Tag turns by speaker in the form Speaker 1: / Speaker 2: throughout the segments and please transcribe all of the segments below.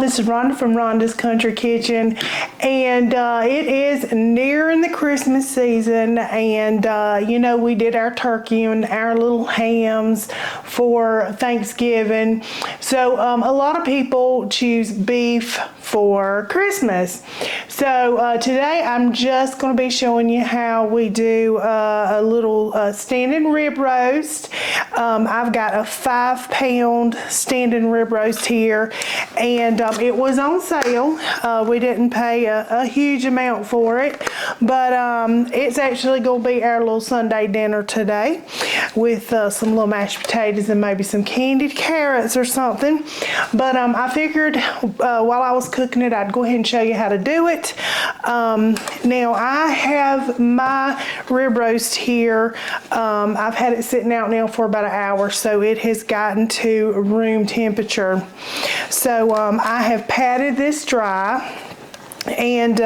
Speaker 1: this is Rhonda from Rhonda's Country Kitchen, and it is nearing the Christmas season, and you know, we did our turkey and our little hams for Thanksgiving. So a lot of people choose beef for Christmas. So today I'm just going to be showing you how we do a little standing rib roast. I've got a 5-pound standing rib roast here, and it was on sale. We didn't pay a huge amount for it, but it's actually going to be our little Sunday dinner today with some little mashed potatoes and maybe some candied carrots or something. But I figured while I was cooking it, I'd go ahead and show you how to do it. Now I have my rib roast here. I've had it sitting out now for about an hour, so it has gotten to room temperature. So I have patted this dry, and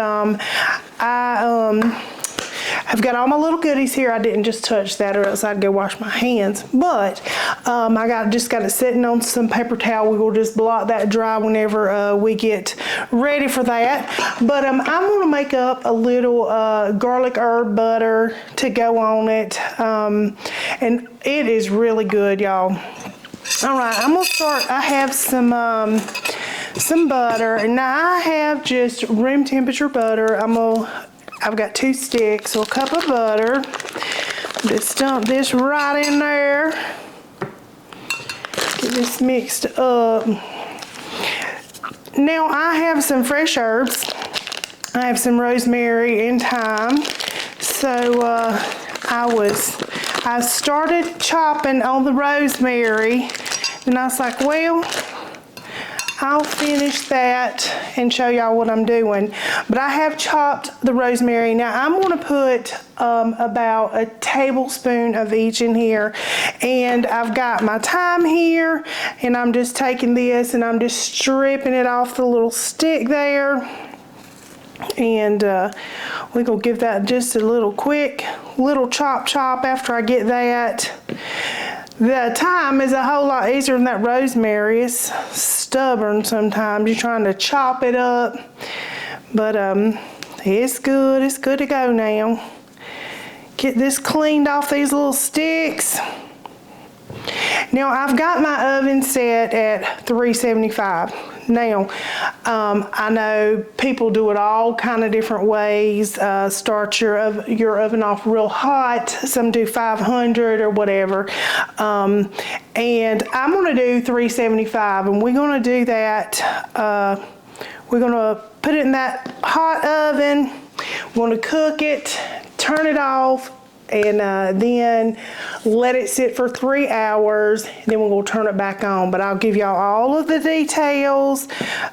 Speaker 1: I've got all my little goodies here. I didn't just touch that, or else I'd go wash my hands. But I just got it sitting on some paper towel. We will just blot that dry whenever we get ready for that. But I'm going to make up a little garlic herb butter to go on it, and it is really good, y'all. All right, I'm gonna start. I have some butter, and now I have just room temperature butter. I've got 2 sticks, so a cup of butter. Just dump this right in there. Get this mixed up. Now I have some fresh herbs. I have some rosemary and thyme. So I started chopping on the rosemary, and I was like, well, I'll finish that and show y'all what I'm doing. But I have chopped the rosemary. Now I'm going to put about a tablespoon of each in here. And I've got my thyme here, and I'm just taking this and I'm just stripping it off the little stick there. And we're going to give that just a little quick little chop after I get that. The thyme is a whole lot easier than that rosemary. It's stubborn sometimes. You're trying to chop it up. But it's good. It's good to go now. Get this cleaned off these little sticks. Now I've got my oven set at 375. Now, I know people do it all kind of different ways. Start your oven off real hot. Some do 500 or whatever. And I'm going to do 375, and we're going to do that. We're going to put it in that hot oven. We're going to cook it, turn it off, and then let it sit for 3 hours. Then we're going to turn it back on. But I'll give y'all all of the details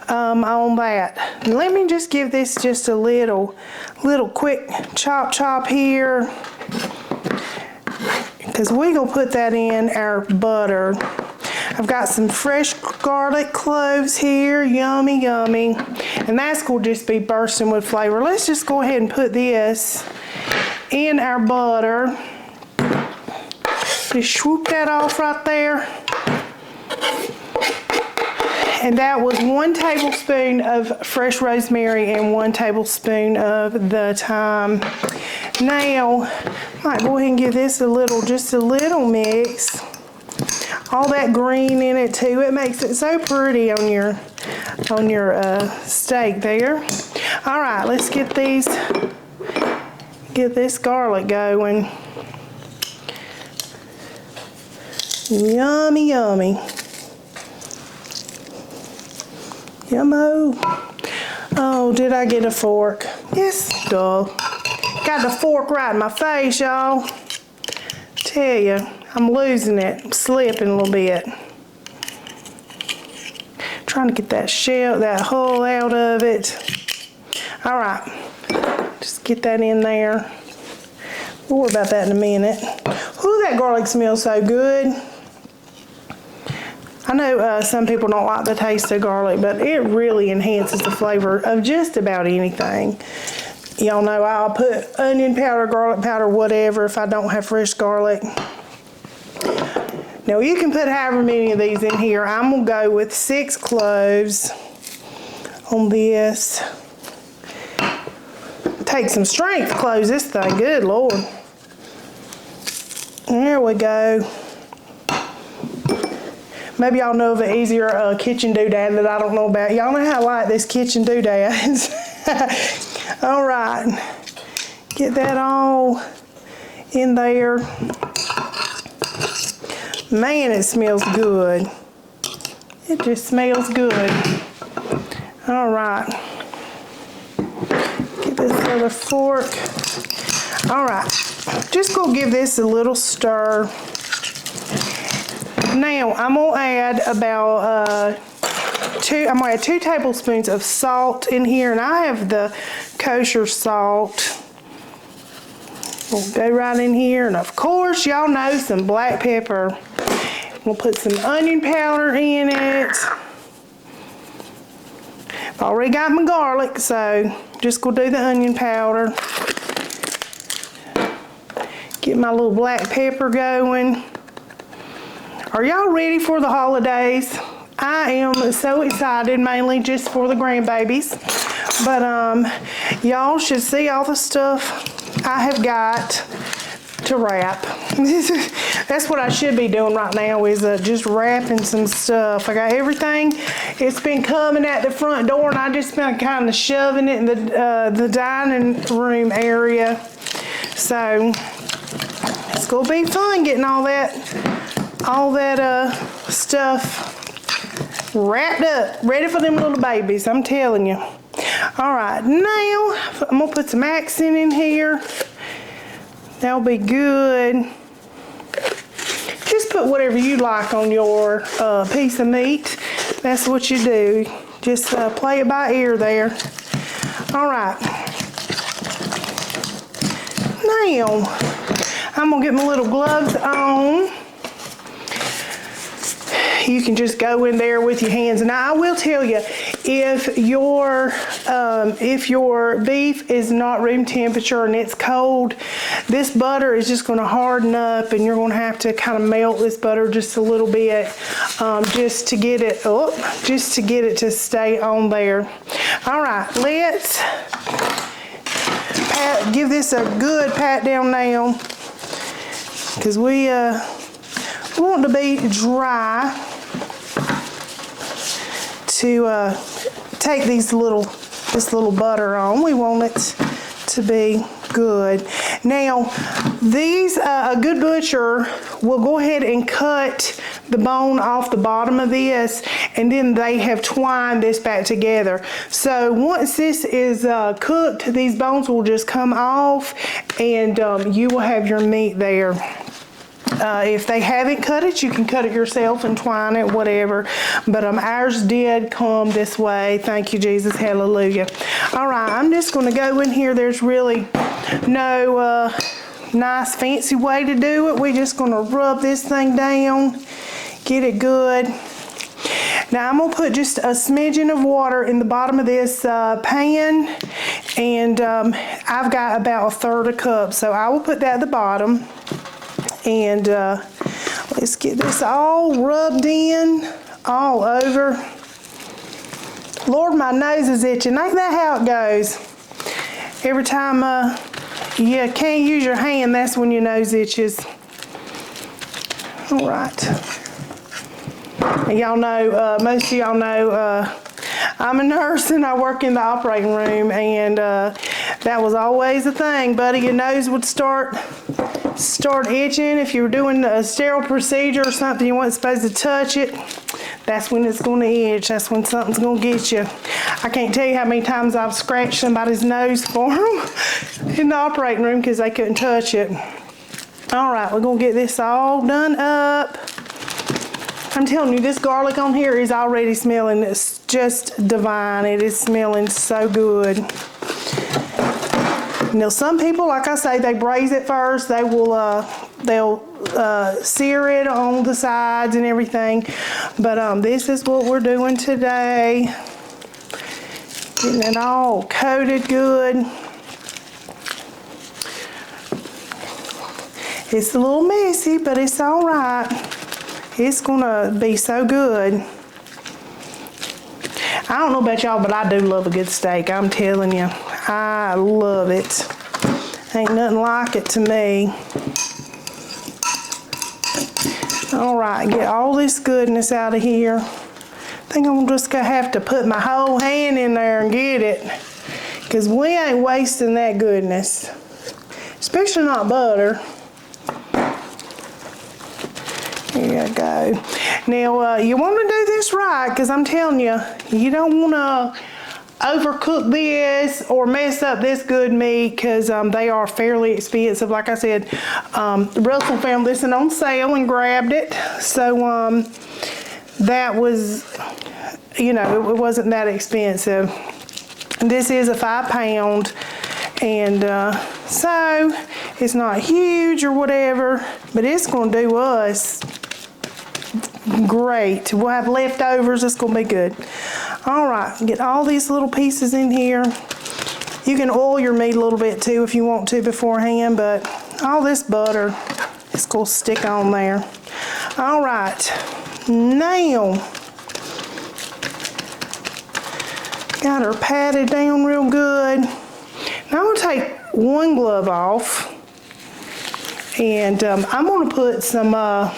Speaker 1: on that. Let me just give this just a little quick chop here, because we're going to put that in our butter. I've got some fresh garlic cloves here, yummy, yummy. And that's going to just be bursting with flavor. Let's just go ahead and put this in our butter. Just swoop that off right there. And that was 1 tablespoon of fresh rosemary and 1 tablespoon of the thyme. Now, I might go ahead and give this just a little mix. All that green in it too. It makes it so pretty on your steak there. All right, let's get this garlic going. Yummy, yummy. Yummo. Oh, did I get a fork? Yes, duh. Got the fork right in my face, y'all. Tell you, I'm losing it. I'm slipping a little bit. Trying to get that shell, that hull out of it. All right. Just get that in there. We'll worry about that in a minute. Ooh, that garlic smells so good. I know some people don't like the taste of garlic, but it really enhances the flavor of just about anything. Y'all know I'll put onion powder, garlic powder, whatever if I don't have fresh garlic. Now you can put however many of these in here. I'm gonna go with 6 cloves. on this. Take some strength to close this thing, good Lord. There we go. Maybe y'all know of an easier kitchen doodad that I don't know about. Y'all know how I like this kitchen doodads. All right, get that all in there. Man, it smells good. It just smells good. All right, get this other fork. All right, just go give this a little stir. Now I'm gonna add about I'm gonna add 2 tablespoons of salt in here, and I have the kosher salt. We'll go right in here, and of course y'all know some black pepper. We'll put some onion powder in it. I've already got my garlic, so just go do the onion powder. Get my little black pepper going. Are y'all ready for the holidays? I am so excited, mainly just for the grandbabies. But y'all should see all the stuff I have got to wrap. That's what I should be doing right now, is just wrapping some stuff. I got everything. It's been coming at the front door, and I just been kind of shoving it in the dining room area. So it's gonna be fun getting all that stuff wrapped up, ready for them little babies, I'm telling you. All right, now I'm gonna put some accent in here. That'll be good. Just put whatever you like on your piece of meat. That's what you do. Just play it by ear there. All right. Now, I'm gonna get my little gloves on. You can just go in there with your hands. Now, I will tell you, if your beef is not room temperature and it's cold, this butter is just going to harden up, and you're going to have to kind of melt this butter just a little bit, just to get it to stay on there. All right, let's give this a good pat down now, because we want to be dry to take this little butter on. We want it to be good. Now, these a good butcher will go ahead and cut the bone off the bottom of this, and then they have twined this back together. So once this is cooked, these bones will just come off, and you will have your meat there. If they haven't cut it, you can cut it yourself and twine it, whatever. But ours did come this way. Thank you, Jesus. Hallelujah. All right, I'm just going to go in here. There's really no nice fancy way to do it. We're just going to rub this thing down, get it good. Now I'm going to put just a smidgen of water in the bottom of this pan, and I've got about 1/3 cup, so I will put that at the bottom. And let's get this all rubbed in, all over. Lord, my nose is itching. Ain't that how it goes? Every time you can't use your hand, that's when your nose itches. All right. Y'all know, most of y'all know, I'm a nurse and I work in the operating room, and that was always a thing, buddy. Your nose would start itching. If you were doing a sterile procedure or something, you weren't supposed to touch it. That's when it's going to itch. That's when something's going to get you. I can't tell you how many times I've scratched somebody's nose for them in the operating room because they couldn't touch it. All right, we're going to get this all done up. I'm telling you, this garlic on here is already smelling, it's just divine. It is smelling so good. Now, some people, like I say, they braise it first. They will, they'll sear it on the sides and everything. But this is what we're doing today. Getting it all coated good. It's a little messy, but it's all right. It's gonna be so good. I don't know about y'all, but I do love a good steak. I'm telling you, I love it. Ain't nothing like it to me. All right, get all this goodness out of here. I think I'm just gonna have to put my whole hand in there and get it, because we ain't wasting that goodness, especially not butter. Here you go. Now, you want to do this right, because I'm telling you, you don't want to overcook this or mess up this good meat, because they are fairly expensive. Like I said, Russell found this on sale and grabbed it. So that was, you know, it wasn't that expensive. This is a 5 pound, and so it's not huge or whatever, but it's going to do us great. We'll have leftovers. It's going to be good. All right, get all these little pieces in here. You can oil your meat a little bit too if you want to beforehand, but all this butter is going to stick on there. All right, now got her patted down real good. Now I'm going to take one glove off, and I'm going to put some, I'm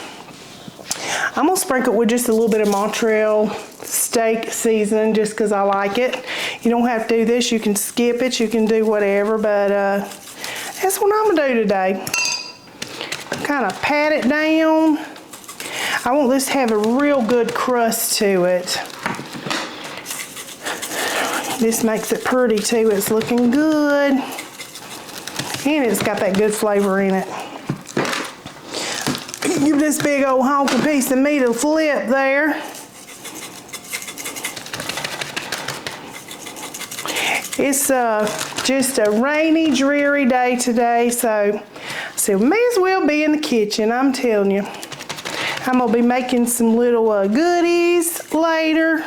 Speaker 1: going to sprinkle it with just a little bit of Montreal steak seasoning, just because I like it. You don't have to do this. You can skip it. You can do whatever, but that's what I'm going to do today. Kind of pat it down. I want this to have a real good crust to it. This makes it pretty too. It's looking good. And it's got that good flavor in it. Give this big old honking piece of meat a flip there. It's just a rainy, dreary day today, so we may as well be in the kitchen, I'm telling you. I'm going to be making some little goodies later,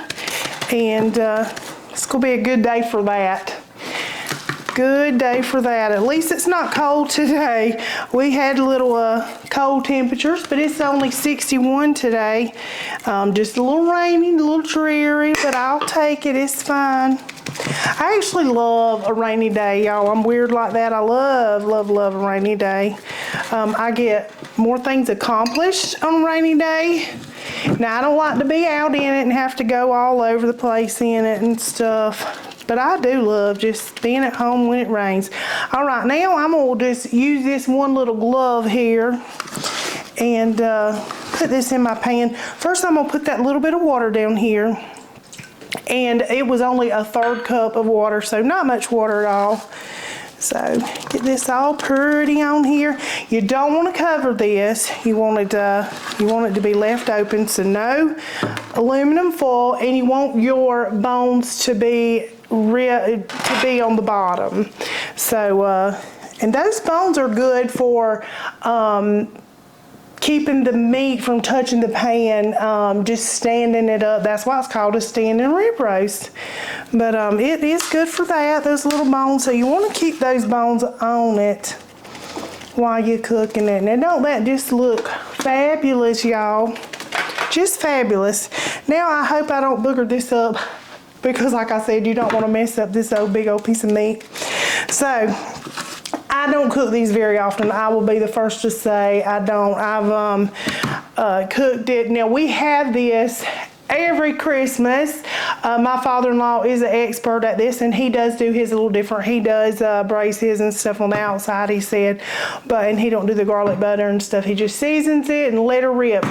Speaker 1: and it's going to be a good day for that. Good day for that. At least it's not cold today. We had little cold temperatures, but it's only 61 today. Just a little rainy, a little dreary, but I'll take it. It's fine. I actually love a rainy day, y'all. I'm weird like that. I love, love, love a rainy day. I get more things accomplished on a rainy day. Now, I don't like to be out in it and have to go all over the place in it and stuff. But I do love just being at home when it rains. All right, now I'm going to just use this one little glove here and put this in my pan. First, I'm going to put that little bit of water down here. And it was only a 1/3 cup of water, so not much water at all. So get this all pretty on here. You don't want to cover this. You want it to be left open, so no aluminum foil, and you want your bones to be on the bottom. So and those bones are good for keeping the meat from touching the pan, just standing it up. That's why it's called a standing rib roast. But it is good for that, those little bones. So you want to keep those bones on it while you're cooking it. Now don't that just look fabulous, y'all? Just fabulous. Now I hope I don't booger this up, because like I said, you don't want to mess up this big old piece of meat. So I don't cook these very often. I will be the first to say I don't. I've cooked it. Now we have this every Christmas. My father-in-law is an expert at this, and he does do his a little different. He does braise his and stuff on the outside, he said, and he don't do the garlic butter and stuff. He just seasons it and let it rip,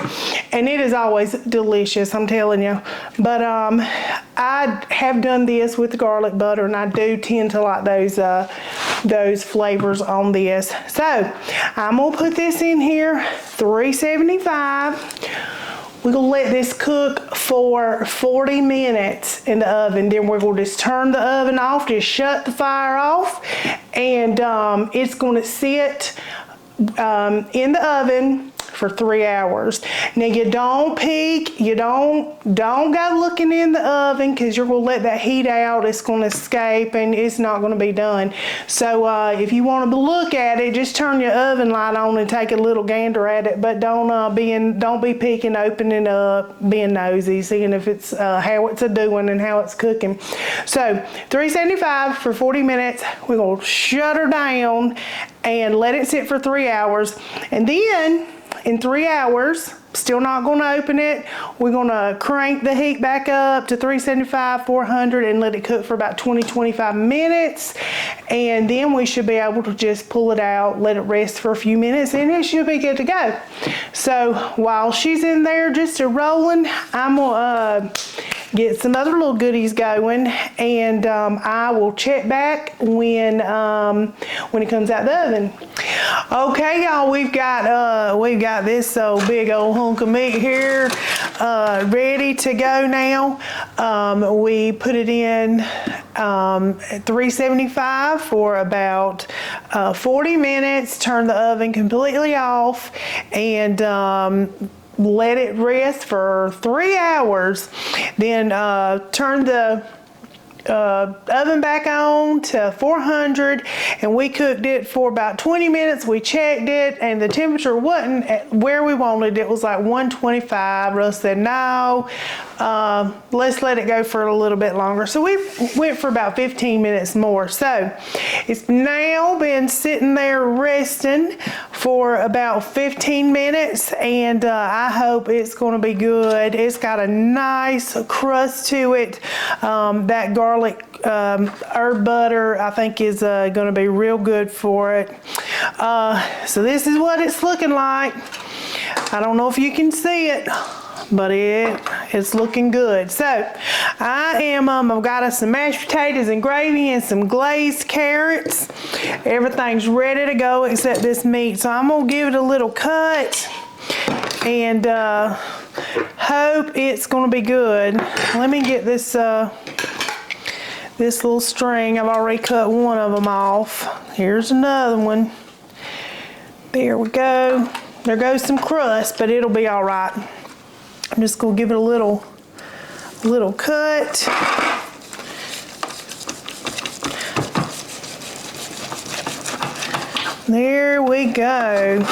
Speaker 1: and it is always delicious, I'm telling you. But I have done this with the garlic butter, and I do tend to like those flavors on this. So I'm gonna put this in here, 375. We're going to let this cook for 40 minutes in the oven. Then we're going to just turn the oven off, just shut the fire off, and it's going to sit in the oven for 3 hours. Now you don't peek, you don't go looking in the oven because you're going to let that heat out. It's going to escape and it's not going to be done. So if you want to look at it, just turn your oven light on and take a little gander at it, but don't be peeking, opening up, being nosy, seeing if it's how it's doing and how it's cooking. So 375 for 40 minutes. We're going to shut her down and let it sit for 3 hours. And then in 3 hours, still not going to open it, we're going to crank the heat back up to 375, 400 and let it cook for about 20-25 minutes. And then we should be able to just pull it out, let it rest for a few minutes, and it should be good to go. So while she's in there just rolling, I'm going to get some other little goodies going, and I will check back when it comes out the oven. Okay, y'all, we've got this big old hunk of meat here ready to go now. We put it in at 375 for about 40 minutes, turn the oven completely off, and let it rest for 3 hours. Then turn the oven back on to 400, and we cooked it for about 20 minutes. We checked it and the temperature wasn't at where we wanted. It was like 125. Russ said no, let's let it go for a little bit longer. So we went for about 15 minutes more. So it's now been sitting there resting for about 15 minutes, and I hope it's going to be good. It's got a nice crust to it. That garlic herb butter I think is going to be real good for it. So this is what it's looking like. I don't know if you can see it, but it's looking good. So I've got us some mashed potatoes and gravy and some glazed carrots. Everything's ready to go except this meat. So I'm gonna give it a little cut and hope it's gonna be good. Let me get this this little string. I've already cut one of them off. Here's another one. There we go. There goes some crust, but it'll be all right. I'm just gonna give it a little cut. There we go.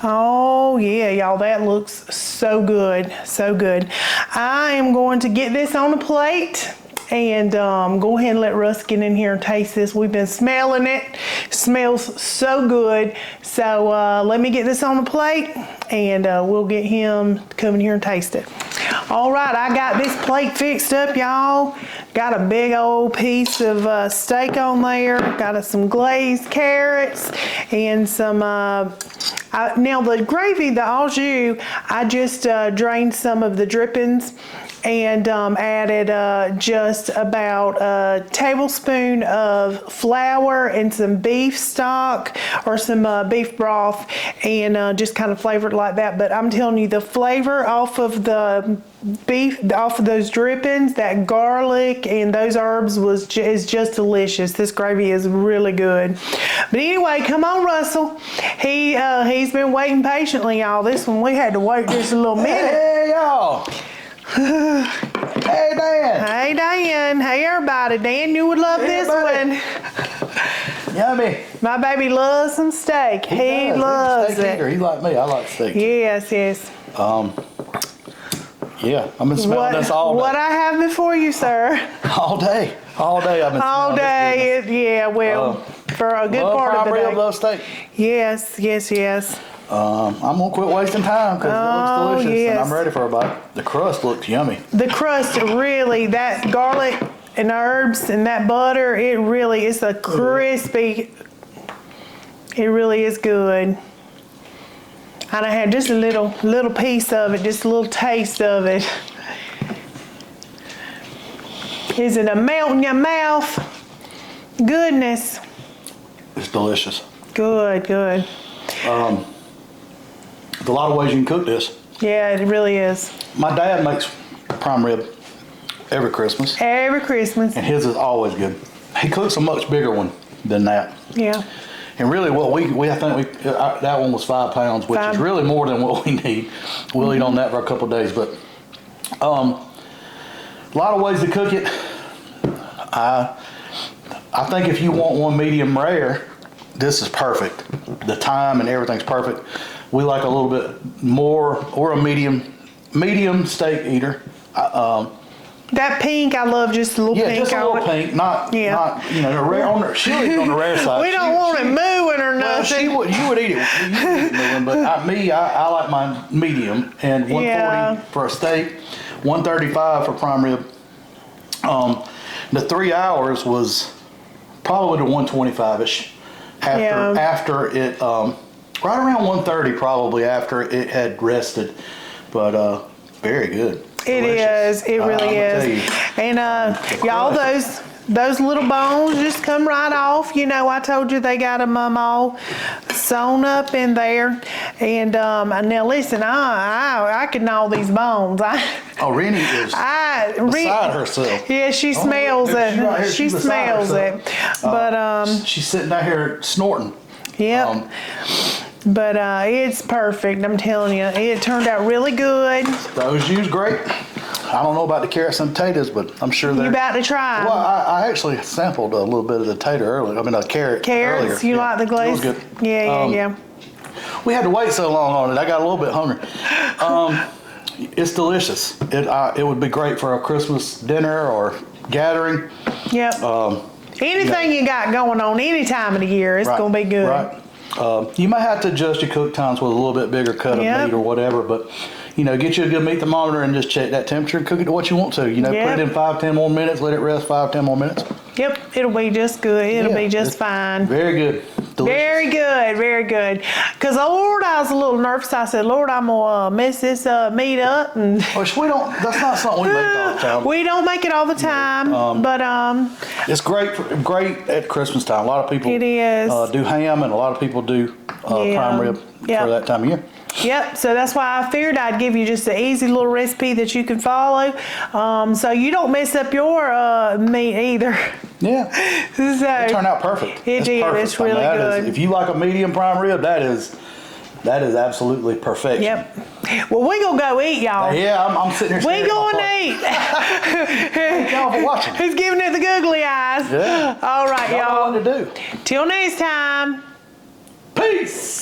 Speaker 1: Oh yeah, y'all, that looks so good, so good. I am going to get this on a plate and go ahead and let Russ get in here and taste this. We've been smelling it. It smells so good. So let me get this on the plate and we'll get him to come in here and taste it. All right, I got this plate fixed up, y'all. Got a big old piece of steak on there. Got us some glazed carrots and some, now the gravy, the au jus, I just drained some of the drippings and added just about a tablespoon of flour and some beef stock or some beef broth, and just kind of flavored like that. But I'm telling you, the flavor off of the beef, off of those drippings, that garlic and those herbs is just delicious. This gravy is really good. But anyway, come on, Russell. He's been waiting patiently, y'all. This one we had to wait just a little minute.
Speaker 2: Hey, y'all. Hey, Dan.
Speaker 1: Hey, Dan. Hey, everybody. Dan, you would love this one.
Speaker 2: Yummy.
Speaker 1: My baby loves some steak. He loves it.
Speaker 2: He like me. I like steak.
Speaker 1: Yes, yes.
Speaker 2: Yeah, I've been smelling this all day.
Speaker 1: What I have before you, sir?
Speaker 2: All day. All day I've been
Speaker 1: all day. Yeah, well, for a good part of the day.
Speaker 2: Love steak.
Speaker 1: Yes, yes, yes.
Speaker 2: I'm gonna quit wasting time because it looks delicious, and I'm ready for a bite. The crust looks yummy.
Speaker 1: The crust really, that garlic and herbs and that butter, it really is a crispy. It really is good. I done had just a little piece of it, just a little taste of it. Is it a melt in your mouth? Goodness.
Speaker 2: It's delicious.
Speaker 1: Good, good.
Speaker 2: There's a lot of ways you can cook this.
Speaker 1: Yeah, it really is.
Speaker 2: My dad makes prime rib every Christmas.
Speaker 1: Every Christmas.
Speaker 2: And his is always good. He cooks a much bigger one than that.
Speaker 1: Yeah.
Speaker 2: And really, what I think that one was 5 pounds, which is really more than what we need. We'll eat on that for a couple of days, but a lot of ways to cook it. I think if you want one medium rare, this is perfect. The thyme and everything's perfect. We like a little bit more. We're a medium steak eater.
Speaker 1: That pink, I love just a little pink.
Speaker 2: Yeah, just a little pink, not rare. She'll eat on the rare side.
Speaker 1: We don't want it mooing or nothing.
Speaker 2: Well, you would eat it mooing, but I like mine medium, and 140 for a steak, 135 for prime rib. The 3 hours was probably to 125ish after it, right around 130 probably after it had rested, but very good.
Speaker 1: It is. It really is. And y'all, those little bones just come right off. You know, I told you they got them all sewn up in there. And now listen, I can gnaw these bones.
Speaker 2: Rennie is beside herself.
Speaker 1: Yeah, she smells it. She smells it. But
Speaker 2: she's sitting down here snorting.
Speaker 1: Yep. But it's perfect, I'm telling you. It turned out really good.
Speaker 2: Those used great. I don't know about the carrots and potatoes, but I'm sure they're...
Speaker 1: You about to try?
Speaker 2: Well, I actually sampled a little bit of the tater earlier. I mean, a carrot
Speaker 1: Carrots?
Speaker 2: Earlier.
Speaker 1: You like the glaze?
Speaker 2: It was good.
Speaker 1: Yeah.
Speaker 2: We had to wait so long on it. I got a little bit hungry. It's delicious. It would be great for a Christmas dinner or gathering.
Speaker 1: Yep. Anything you got going on any time of the year, it's going to be good.
Speaker 2: Right. You might have to adjust your cook times with a little bit bigger cut of meat or whatever, but get you a good meat thermometer and just check that temperature and cook it to what you want to. Put it in 5-10 more minutes, let it rest 5-10 more minutes.
Speaker 1: Yep, it'll be just good. It'll be just fine.
Speaker 2: Very good. Delicious.
Speaker 1: Very good. Because Lord, I was a little nervous. I said, Lord, I'm gonna mess this meat up. And
Speaker 2: which we don't. That's not something we make all the time.
Speaker 1: We don't make it all the time, but
Speaker 2: it's great at Christmas time. A lot of people
Speaker 1: it is.
Speaker 2: Do ham, and a lot of people do prime rib for that time of year.
Speaker 1: Yep, so that's why I figured I'd give you just an easy little recipe that you can follow, so you don't mess up your meat either.
Speaker 2: Yeah,
Speaker 1: So,
Speaker 2: it turned out perfect.
Speaker 1: It did.
Speaker 2: Perfect.
Speaker 1: It's really good.
Speaker 2: If you like a medium prime rib, that is absolutely perfection.
Speaker 1: Yep. Well, we gonna go eat, y'all.
Speaker 2: Yeah, I'm sitting here.
Speaker 1: We going to eat.
Speaker 2: Thank y'all for watching.
Speaker 1: Who's giving it the googly eyes?
Speaker 2: Yeah.
Speaker 1: All right, y'all.
Speaker 2: Know what to do.
Speaker 1: Till next time.
Speaker 2: Peace.